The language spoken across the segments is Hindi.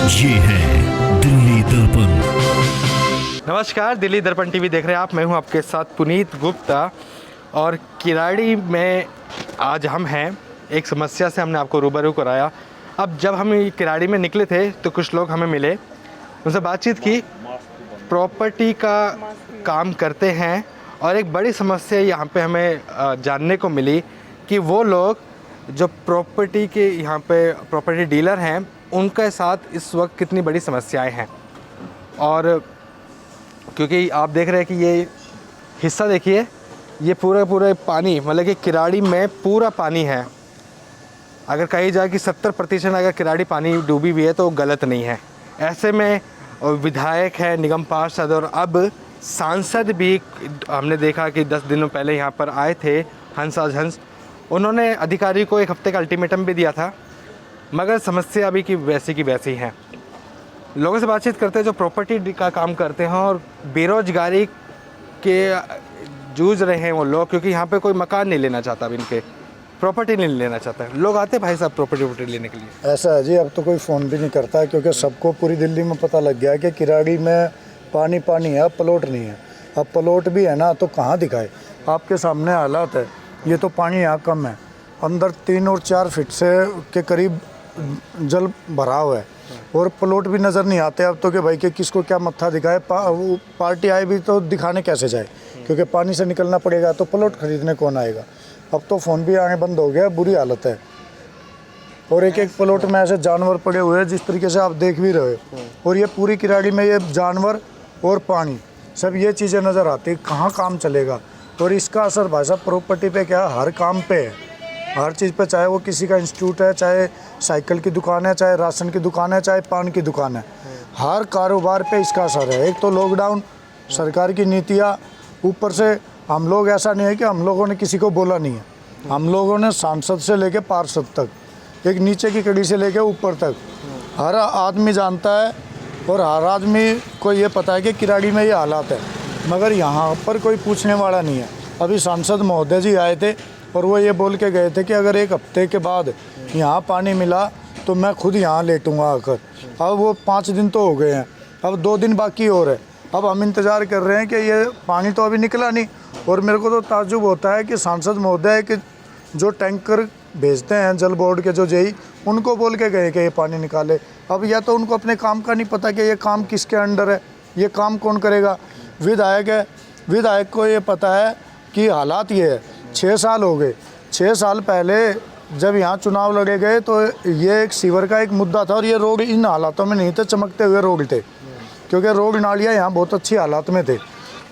ये है दिल्ली दर्पण। नमस्कार, दिल्ली दर्पण टीवी देख रहे हैं आप। मैं हूं आपके साथ पुनीत गुप्ता और किराड़ी में आज हम हैं। एक समस्या से हमने आपको रूबरू कराया। अब जब हम किराड़ी में निकले थे तो कुछ लोग हमें मिले, उनसे बातचीत की। प्रॉपर्टी का काम करते हैं और एक बड़ी समस्या यहाँ पे हमें जानने को मिली कि वो लोग जो प्रॉपर्टी के यहाँ पे प्रॉपर्टी डीलर हैं, उनके साथ इस वक्त कितनी बड़ी समस्याएं हैं। और क्योंकि आप देख रहे हैं कि ये हिस्सा देखिए, ये पूरा पानी, मतलब कि किराड़ी में पूरा पानी है। अगर कही जाए कि 70% अगर किराड़ी पानी डूबी हुई है तो गलत नहीं है। ऐसे में विधायक है, निगम पार्षद और अब सांसद भी हमने देखा कि 10 दिनों पहले यहाँ पर आए थे, हंस। उन्होंने अधिकारी को 1 हफ्ते का अल्टीमेटम भी दिया था, मगर समस्या अभी की वैसी हैं। लोगों से बातचीत करते हैं जो प्रॉपर्टी का काम करते हैं और बेरोजगारी के जूझ रहे हैं वो लोग, क्योंकि यहाँ पे कोई मकान नहीं लेना चाहता, अब इनके प्रॉपर्टी नहीं लेना चाहता है। लोग आते भाई साहब प्रॉपर्टी लेने के लिए। ऐसा है जी, अब तो कोई फ़ोन भी नहीं करता है, क्योंकि सबको पूरी दिल्ली में पता लग गया है कि किराड़ी में पानी है, प्लॉट नहीं है। अब प्लॉट भी है ना तो कहाँ दिखाए, आपके सामने हालात है। ये तो पानी यहाँ कम है, अंदर 3 और 4 फीट से के करीब जल भरा हुआ है और प्लॉट भी नज़र नहीं आते अब तो, कि भाई कि किसको क्या मत्था दिखाए। पार्टी आए भी तो दिखाने कैसे जाए, क्योंकि पानी से निकलना पड़ेगा तो प्लॉट खरीदने कौन आएगा। अब तो फ़ोन भी आने बंद हो गया, बुरी हालत है। और एक प्लॉट में ऐसे जानवर पड़े हुए हैं जिस तरीके से आप देख भी रहे हो। और ये पूरी किराड़ी में ये जानवर और पानी, सब ये चीज़ें नज़र आती, कहाँ काम चलेगा। और इसका असर भाई साहब प्रॉपर्टी पे क्या, हर काम पे है, हर चीज़ पे, चाहे वो किसी का इंस्टीट्यूट है, चाहे साइकिल की दुकान है, चाहे राशन की दुकान है, चाहे पान की दुकान है, हर कारोबार पे इसका असर है। एक तो लॉकडाउन, सरकार की नीतियाँ, ऊपर से हम लोग, ऐसा नहीं है कि हम लोगों ने किसी को बोला नहीं है, हम लोगों ने सांसद से लेके पार्षद तक, एक नीचे की कड़ी से लेके ऊपर तक हर आदमी जानता है और हर आदमी को ये पता है कि किराड़ी में ये हालात है, मगर यहाँ पर कोई पूछने वाला नहीं है। अभी सांसद महोदय जी आए थे और वो ये बोल के गए थे कि अगर 1 हफ्ते के बाद यहाँ पानी मिला तो मैं खुद यहाँ लेटूँगा आकर। अब वो 5 दिन तो हो गए हैं, अब 2 दिन बाकी और है। अब हम इंतज़ार कर रहे हैं कि ये पानी तो अभी निकला नहीं। और मेरे को तो ताज्जुब होता है कि सांसद महोदय के जो टैंकर भेजते हैं जल बोर्ड के जो जेई, उनको बोल के गए कि ये पानी निकाले। अब या तो उनको अपने काम का नहीं पता कि ये काम किसके अंडर है, ये काम कौन करेगा। विधायक है, विधायक को ये पता है कि हालात ये है। 6 साल हो गए, 6 साल पहले जब यहाँ चुनाव लड़े गए तो ये एक सीवर का एक मुद्दा था और ये रोड इन हालातों में नहीं थे, चमकते हुए रोड थे, क्योंकि रोड नालियाँ यहाँ बहुत अच्छी हालात में थे।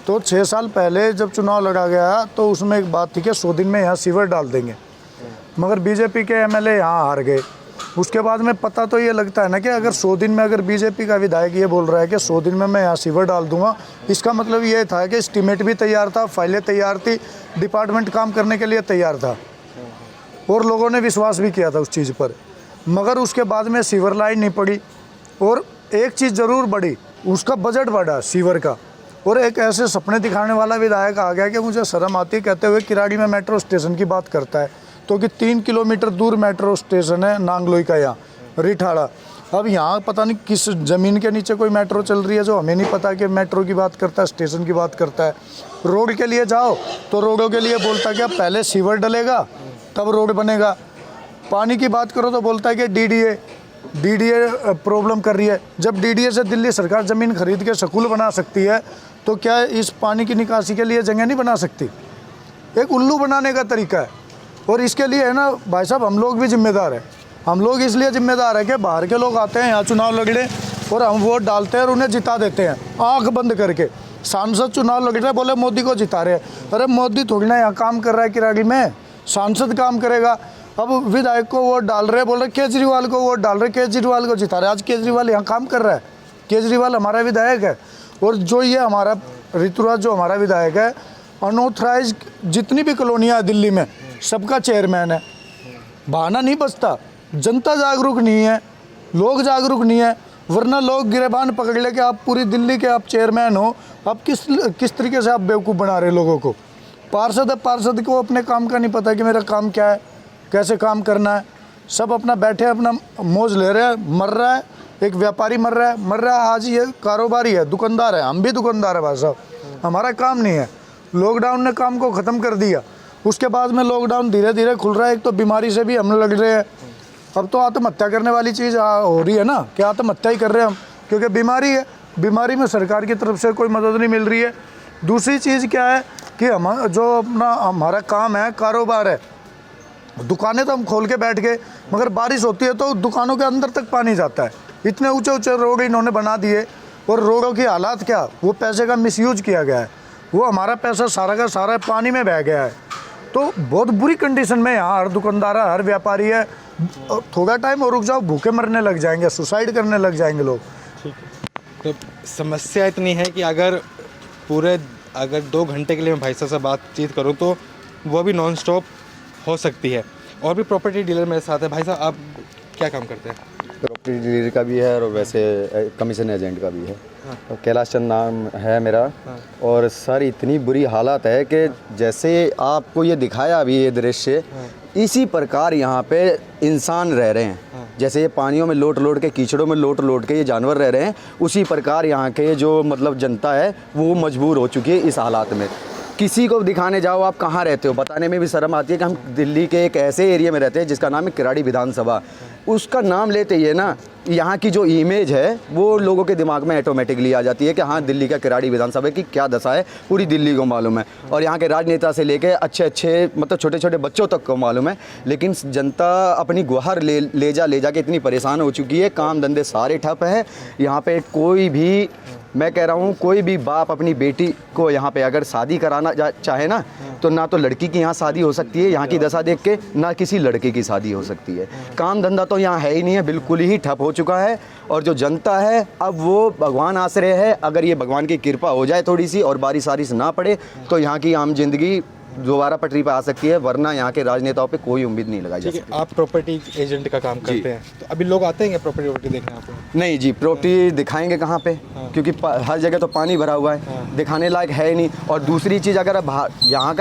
तो 6 साल पहले जब चुनाव लड़ा गया तो उसमें एक बात थी कि 100 दिन में यहाँ सीवर डाल देंगे, मगर बीजेपी के एमएलए यहाँ हार गए। उसके बाद में पता तो ये लगता है ना कि अगर 100 दिन में अगर बीजेपी का विधायक ये बोल रहा है कि 100 दिन में मैं यहाँ सीवर डाल दूंगा, इसका मतलब ये था कि एस्टीमेट भी तैयार था, फाइलें तैयार थी, डिपार्टमेंट काम करने के लिए तैयार था और लोगों ने विश्वास भी किया था उस चीज़ पर। मगर उसके बाद में सीवर लाइन नहीं पड़ी और एक चीज़ ज़रूर बढ़ी, उसका बजट बढ़ा सीवर का। और एक ऐसे सपने दिखाने वाला विधायक आ गया कि मुझे शर्म आती है कहते हुए किराड़ी में मेट्रो स्टेशन की बात करता है, तो कि 3 किलोमीटर दूर मेट्रो स्टेशन है नांगलोई का, यहाँ रिठाड़ा। अब यहाँ पता नहीं किस ज़मीन के नीचे कोई मेट्रो चल रही है जो हमें नहीं पता कि मेट्रो की बात करता है, स्टेशन की बात करता है। रोड के लिए जाओ तो रोडों के लिए बोलता है कि अब पहले सीवर डलेगा तब रोड बनेगा। पानी की बात करो तो बोलता है कि डीडीए प्रॉब्लम कर रही है। जब डीडीए से दिल्ली सरकार ज़मीन खरीद के स्कूल बना सकती है तो क्या इस पानी की निकासी के लिए जगह नहीं बना सकती? एक उल्लू बनाने का तरीका है। और इसके लिए है ना भाई साहब, हम लोग भी जिम्मेदार हैं। हम लोग इसलिए जिम्मेदार है कि बाहर के लोग आते हैं यहाँ चुनाव लड़ने और हम वोट डालते हैं और उन्हें जिता देते हैं आंख बंद करके। सांसद चुनाव लड़ रहे हैं, बोले मोदी को जिता रहे हैं। अरे मोदी थोड़ी ना यहाँ काम कर रहा है किराड़ी में, सांसद काम करेगा। अब विधायक को वोट डाल रहे हैं, बोल रहे केजरीवाल को वोट डाल रहे, केजरीवाल को जिता रहे। आज केजरीवाल यहाँ काम कर रहा है, केजरीवाल हमारा विधायक है। और जो ये हमारा ऋतुराज जो हमारा विधायक है, अनऑथराइज जितनी भी कॉलोनियाँ दिल्ली में सबका चेयरमैन है। बहाना नहीं बचता, जनता जागरूक नहीं है, लोग जागरूक नहीं है, वरना लोग गिरेबान पकड़ ले कि आप पूरी दिल्ली के आप चेयरमैन हो, आप किस तरीके से आप बेवकूफ़ बना रहे लोगों को। पार्षद को अपने काम का नहीं पता कि मेरा काम क्या है, कैसे काम करना है। सब अपना बैठे अपना मौज ले रहे हैं, मर रहा है एक व्यापारी मर रहा है। आज ये कारोबारी है, दुकानदार है, हम भी दुकानदार है भाई साहब, हमारा काम नहीं है। लॉकडाउन ने काम को ख़त्म कर दिया, उसके बाद में लॉकडाउन धीरे धीरे खुल रहा है। एक तो बीमारी से भी हम लड़ रहे हैं, अब तो आत्महत्या करने वाली चीज़ हो रही है ना, कि आत्महत्या ही कर रहे हैं हम, क्योंकि बीमारी है। बीमारी में सरकार की तरफ से कोई मदद नहीं मिल रही है। दूसरी चीज़ क्या है कि हम जो अपना हमारा काम है, कारोबार है, दुकानें तो हम खोल के बैठ गए, मगर बारिश होती है तो दुकानों के अंदर तक पानी जाता है। इतने ऊंचे ऊंचे रोड इन्होंने बना दिए, और रोडों की हालात क्या, वो पैसे का मिसयूज किया गया है, वो हमारा पैसा सारा का सारा पानी में बह गया है। तो बहुत बुरी कंडीशन में यहाँ हर दुकानदार है, हर व्यापारी है। थोड़ा टाइम और रुक जाओ, भूखे मरने लग जाएंगे, सुसाइड करने लग जाएंगे लोग। ठीक है, तो समस्या इतनी है कि अगर 2 घंटे के लिए मैं भाई साहब से बातचीत करूं तो वो भी नॉन स्टॉप हो सकती है। और भी प्रॉपर्टी डीलर मेरे साथ है। भाई साहब, आप क्या काम करते हैं? प्रॉपर्टी डीलर का भी है और वैसे कमीशन एजेंट का भी है। और कैलाश चंद नाम है मेरा। और सर इतनी बुरी हालत है कि जैसे आपको ये दिखाया अभी ये दृश्य, इसी प्रकार यहाँ पे इंसान रह रहे हैं। जैसे ये पानियों में लोट के, कीचड़ों में लोट के ये जानवर रह रहे हैं, उसी प्रकार यहाँ के जो मतलब जनता है वो मजबूर हो चुकी है इस हालात में। किसी को दिखाने जाओ आप कहाँ रहते हो, बताने में भी शर्म आती है कि हम दिल्ली के एक ऐसे एरिया में रहते हैं जिसका नाम है किराड़ी विधानसभा। उसका नाम लेते ही है ना, यहाँ की जो इमेज है वो लोगों के दिमाग में ऑटोमेटिकली आ जाती है कि हाँ, दिल्ली का किराड़ी विधानसभा की क्या दशा है पूरी दिल्ली को मालूम है। और यहाँ के राजनेता से लेके अच्छे मतलब छोटे छोटे बच्चों तक को मालूम है। लेकिन जनता अपनी गुहार ले जा के इतनी परेशान हो चुकी है, काम धंधे सारे ठप हैं। यहाँ पे कोई भी, मैं कह रहा हूँ, कोई भी बाप अपनी बेटी को यहाँ पे अगर शादी कराना चाहे ना, तो ना तो लड़की की यहाँ शादी हो सकती है यहाँ की दशा देख के, ना किसी लड़के की शादी हो सकती है। काम धंधा तो यहाँ है ही नहीं है, बिल्कुल ही ठप हो चुका है। और जो जनता है अब वो भगवान आश्रय है। अगर ये भगवान की कृपा हो जाए थोड़ी सी और बारिश ना पड़े तो यहाँ की आम जिंदगी दोबारा पटरी पर आ सकती है, वरना यहाँ के राजनेताओं पे कोई उम्मीद नहीं लगाई जा सकती। आप प्रॉपर्टी एजेंट का काम करते हैं, तो अभी लोग आते हैं प्रॉपर्टी देखने आपको? नहीं जी, प्रॉपर्टी दिखाएंगे कहाँ पे, क्योंकि हर जगह तो पानी भरा हुआ है, दिखाने लायक है ही नहीं। और दूसरी चीज़, अगर यहाँ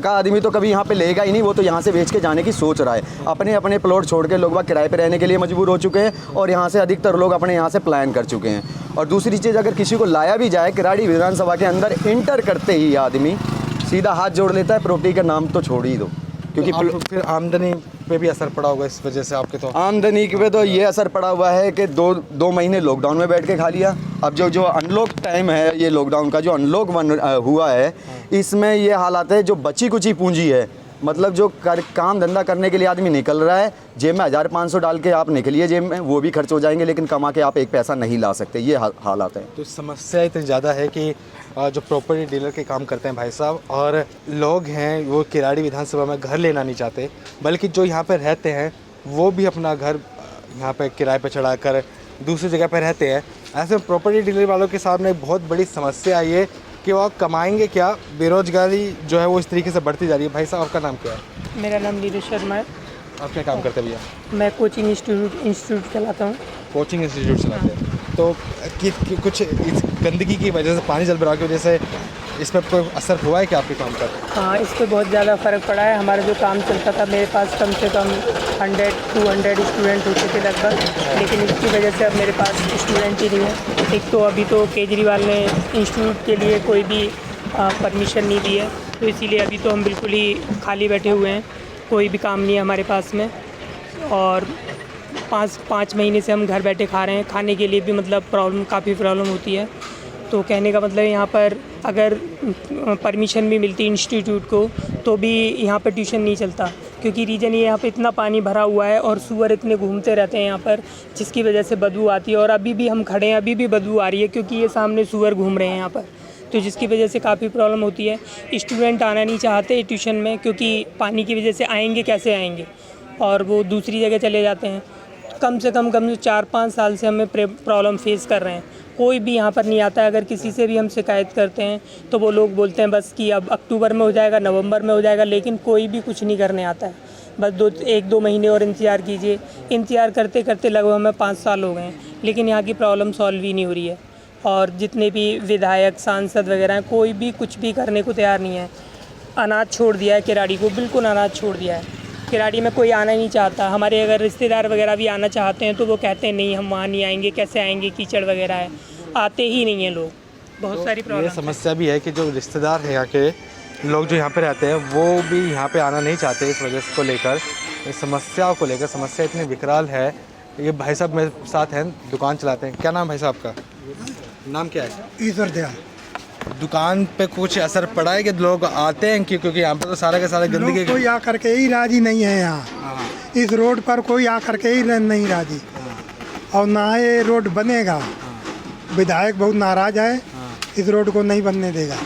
का आदमी तो कभी यहाँ पे लेगा ही नहीं, वो तो यहाँ से बेच के जाने की सोच रहा है। अपने प्लॉट छोड़ के लोग किराए पे रहने के लिए मजबूर हो चुके हैं, और यहाँ से अधिकतर लोग अपने यहाँ से पलायन कर चुके हैं। और दूसरी चीज़, अगर किसी को लाया भी जाए, किराड़ी विधानसभा के अंदर इंटर करते ही आदमी सीधा हाथ जोड़ लेता है, प्रॉपर्टी का नाम तो छोड़ ही दो। क्योंकि तो फिर आमदनी पे भी असर पड़ा होगा इस वजह से आपके? तो आमदनी पे तो ये असर पड़ा हुआ है कि दो महीने लॉकडाउन में बैठ के खा लिया। अब जो अनलॉक टाइम है, ये लॉकडाउन का जो अनलॉक हुआ है, इसमें ये हालात है, जो बची कुची पूंजी है, मतलब जो काम धंधा करने के लिए आदमी निकल रहा है, जेब में 1500 डाल के आप निकलिए जेब में, वो भी खर्च हो जाएंगे, लेकिन कमा के आप एक पैसा नहीं ला सकते। ये हालात हैं। तो समस्या इतनी ज़्यादा है कि जो प्रॉपर्टी डीलर के काम करते हैं भाई साहब, और लोग हैं वो किराड़ी विधानसभा में घर लेना नहीं चाहते, बल्कि जो यहाँ पर रहते हैं वो भी अपना घर यहाँ पर किराए पर चढ़ा कर दूसरी जगह पर रहते हैं। ऐसे प्रॉपर्टी डीलर वालों के सामने एक बहुत बड़ी समस्या आई है कि वो कमाएंगे क्या। बेरोजगारी जो है वो इस तरीके से बढ़ती जा रही है। भाई साहब, आपका नाम क्या है? मेरा नाम नीरज शर्मा है। आप क्या काम करते हैं भैया? मैं कोचिंग इंस्टीट्यूट चलाता हूँ। कोचिंग इंस्टीट्यूट चलाते हैं। तो कुछ इस गंदगी की वजह से, पानी जल भराव की वजह से इस पर कोई असर हुआ है क्या आपके काम पर? हाँ, इस पर बहुत ज़्यादा फ़र्क पड़ा है। हमारा जो काम चलता था, मेरे पास कम से कम 100-200 स्टूडेंट होते थे लगभग, लेकिन इसकी वजह से अब मेरे पास स्टूडेंट ही नहीं है। एक तो अभी तो केजरीवाल ने इंस्टीट्यूट के लिए कोई भी परमिशन नहीं दी है, तो इसीलिए अभी तो हम बिल्कुल ही खाली बैठे हुए हैं, कोई भी काम नहीं है हमारे पास में। और 5 महीने से हम घर बैठे खा रहे हैं, खाने के लिए भी मतलब काफ़ी प्रॉब्लम होती है। तो कहने का मतलब यहाँ पर अगर परमिशन भी मिलती इंस्टीट्यूट को, तो भी यहाँ पर ट्यूशन नहीं चलता, क्योंकि रीज़न ये यहाँ पे इतना पानी भरा हुआ है और सूअर इतने घूमते रहते हैं यहाँ पर, जिसकी वजह से बदबू आती है। और अभी भी हम खड़े हैं, अभी भी बदबू आ रही है, क्योंकि ये सामने सूअर घूम रहे हैं यहाँ पर, तो जिसकी वजह से काफ़ी प्रॉब्लम होती है। स्टूडेंट आना नहीं चाहते ट्यूशन में, क्योंकि पानी की वजह से आएंगे कैसे आएंगे, और वो दूसरी जगह चले जाते हैं। कम से कम 4-5 साल से हमें प्रॉब्लम फेस कर रहे हैं, कोई भी यहाँ पर नहीं आता है। अगर किसी से भी हम शिकायत करते हैं तो वो लोग बोलते हैं बस कि अब अक्टूबर में हो जाएगा, नवंबर में हो जाएगा, लेकिन कोई भी कुछ नहीं करने आता है। बस 1-2 महीने और इंतज़ार कीजिए। इंतज़ार करते करते लगभग हमें 5 साल हो गए हैं, लेकिन यहाँ की प्रॉब्लम सॉल्व ही नहीं हो रही है। और जितने भी विधायक, सांसद वगैरह हैं, कोई भी कुछ भी करने को तैयार नहीं है। अनाज छोड़ दिया है किराड़ी को, बिल्कुल अनाज छोड़ दिया है। किराड़ी में कोई आना ही नहीं चाहता। हमारे अगर रिश्तेदार वगैरह भी आना चाहते हैं तो वो कहते हैं नहीं हम वहाँ नहीं आएंगे, कैसे आएंगे, कीचड़ वगैरह है, आते ही नहीं हैं लोग। बहुत सारी ये प्रॉब्लम। समस्या भी है कि जो रिश्तेदार हैं यहाँ के लोग जो यहाँ पे रहते हैं वो भी यहाँ पे आना नहीं चाहते। इस वजह को लेकर, इस समस्या को लेकर, समस्या इतनी विकराल है। ये भाई साहब मेरे साथ हैं, दुकान चलाते हैं। क्या नाम भाई साहब का? नाम क्या है? ईश्वर दयाल। दुकान पे कुछ असर पड़ा है कि लोग आते हैं क्योंकि यहाँ पे तो सारा का सारा गंदगी लोग कोई आकर के ही राजी नहीं है यहाँ। इस रोड पर कोई आकर के ही नहीं राजी। और ना ये रोड बनेगा। विधायक बहुत नाराज है, इस रोड को नहीं बनने देगा।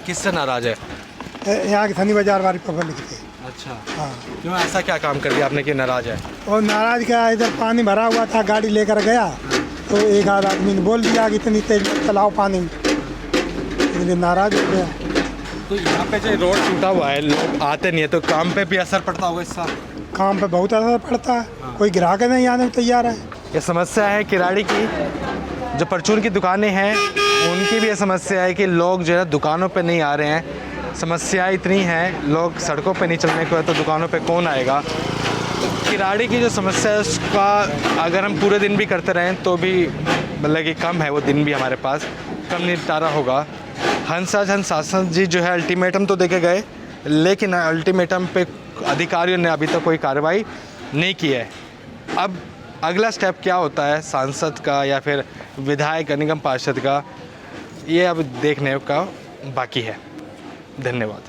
किससे नाराज है? यहाँ की शनि बाजार वाली पब्लिक से। अच्छा, हाँ। क्यों ऐसा क्या काम कर दिया आपने कि नाराज है? और नाराज क्या, इधर पानी भरा हुआ था, गाड़ी लेकर गया तो एक आध आदमी ने बोल दिया कि इतनी तेज मत चलाओ पानी, इसलिए नाराज हो गया। तो यहाँ पे जो रोड टूटा हुआ है, लोग आते नहीं है तो काम पे भी असर पड़ता होगा इसका? काम पे बहुत असर पड़ता है, कोई ग्राहक नहीं आने को तैयार है। ये समस्या है किराड़ी की। जो परचून की दुकानें हैं उनकी भी ये समस्या है कि लोग जो है दुकानों पे नहीं आ रहे हैं। समस्या इतनी है, लोग सड़कों पे नहीं चलने को है तो दुकानों पे कौन आएगा। तो किराड़ी की जो समस्या है उसका अगर हम पूरे दिन भी करते रहें तो भी मतलब कि कम है, वो दिन भी हमारे पास कम निपटारा होगा। हंसराज शासन जी जो है अल्टीमेटम तो देके गए, लेकिन अल्टीमेटम पे अधिकारियों ने अभी तक कोई कार्रवाई नहीं की है। अब अगला स्टेप क्या होता है सांसद का या फिर विधायक निगम पार्षद का, ये अब देखने का बाकी है। धन्यवाद।